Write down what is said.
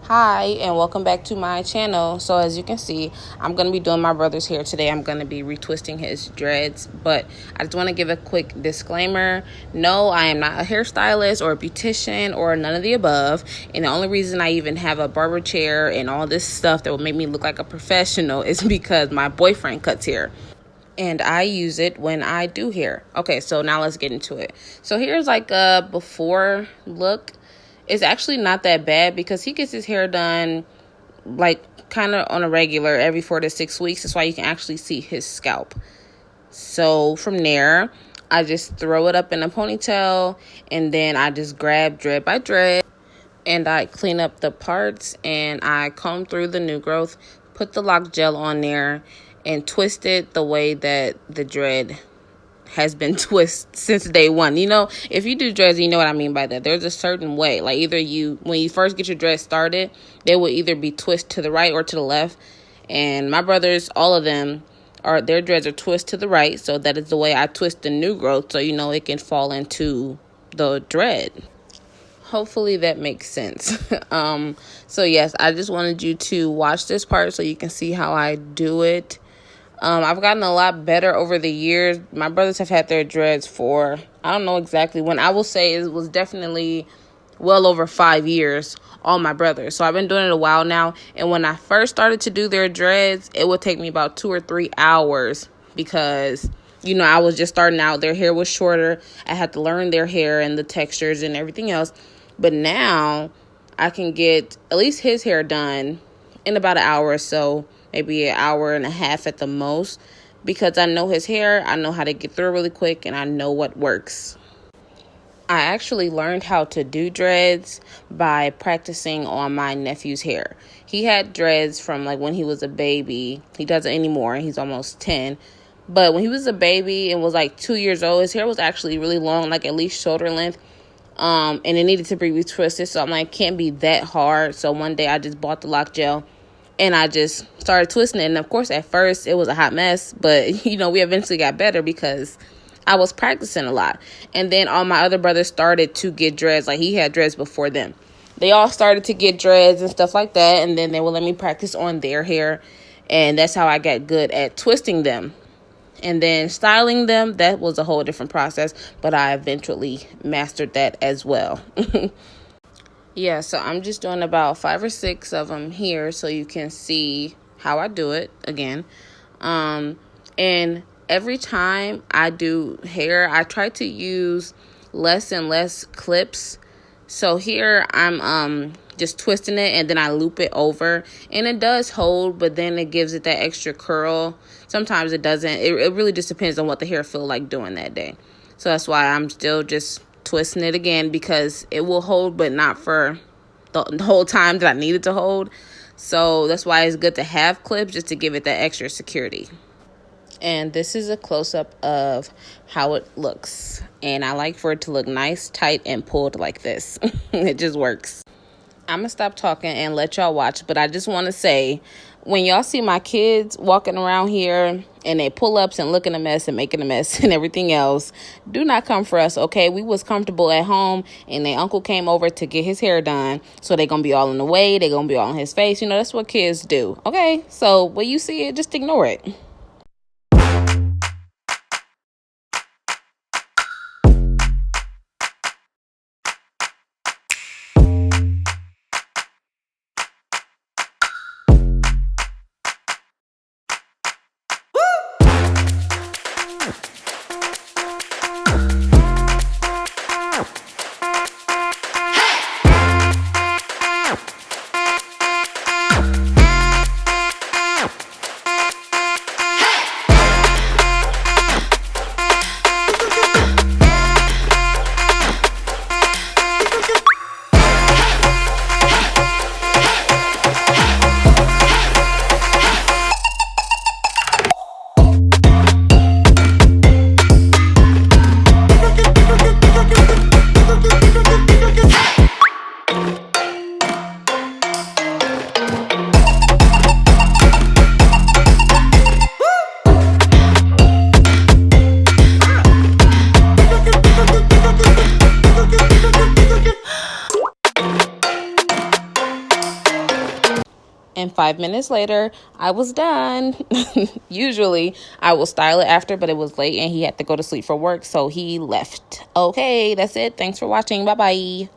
Hi, and welcome back to my channel. So as you can see, I'm going to be doing my brother's hair today. I'm going to be retwisting his dreads, but I just want to give a quick disclaimer. No, I am not a hairstylist or a beautician or none of the above. And the only reason I even have a barber chair and all this stuff that will make me look like a professional is because my boyfriend cuts hair. And I use it when I do hair. Okay, so now let's get into it. So here's like a before look. It's actually not that bad because he gets his hair done like kind of on a regular every 4 to 6 weeks. That's why you can actually see his scalp. So from there, I just throw it up in a ponytail and then I just grab dread by dread and I clean up the parts and I comb through the new growth, put the lock gel on there and twist it the way that the dread has been twisted since day one. You know, if you do dreads, you know what I mean by that. There's a certain way. Like either when you first get your dreads started, they will either be twist to the right or to the left. And my brothers, all of them, their dreads are twist to the right. So that is the way I twist the new growth. So, you know, it can fall into the dread. Hopefully that makes sense. So yes, I just wanted you to watch this part so you can see how I do it. I've gotten a lot better over the years. My brothers have had their dreads for, I don't know exactly when. I will say it was definitely well over 5 years, all my brothers. So I've been doing it a while now. And when I first started to do their dreads, it would take me about 2 or 3 hours because, you know, I was just starting out. Their hair was shorter. I had to learn their hair and the textures and everything else. But now I can get at least his hair done in about an hour or so. Maybe an hour and a half at the most, because I know his hair, I know how to get through really quick, and I know what works. I actually learned how to do dreads by practicing on my nephew's hair. He had dreads from like when he was a baby. He doesn't anymore. He's almost 10. But when he was a baby and was like 2 years old, his hair was actually really long, like at least shoulder length. And it needed to be retwisted. So I'm like, can't be that hard. So one day I just bought the lock gel. And I just started twisting it. And, of course, at first, it was a hot mess. But, you know, we eventually got better because I was practicing a lot. And then all my other brothers started to get dreads. Like, he had dreads before them. They all started to get dreads and stuff like that. And then they would let me practice on their hair. And that's how I got good at twisting them. And then styling them, that was a whole different process. But I eventually mastered that as well. Yeah, so I'm just doing about 5 or 6 of them here so you can see how I do it again. And every time I do hair, I try to use less and less clips. So here I'm just twisting it and then I loop it over. And it does hold, but then it gives it that extra curl. Sometimes it doesn't. It really just depends on what the hair feel like doing that day. So that's why I'm still just twisting it again because it will hold, but not for the whole time that I need it to hold. So that's why it's good to have clips, just to give it that extra security. And this is a close-up of how it looks. And I like for it to look nice, tight, and pulled like this. It just works. I'm going to stop talking and let y'all watch. But I just want to say, when y'all see my kids walking around here and they pull ups and looking a mess and making a mess and everything else, do not come for us, okay? We was comfortable at home and their uncle came over to get his hair done. So they going to be all in the way. They going to be all in his face. You know, that's what kids do, okay? So when you see it, just ignore it. And 5 minutes later, I was done. Usually, I will style it after, but it was late and he had to go to sleep for work, so he left. Okay, that's it. Thanks for watching. Bye-bye.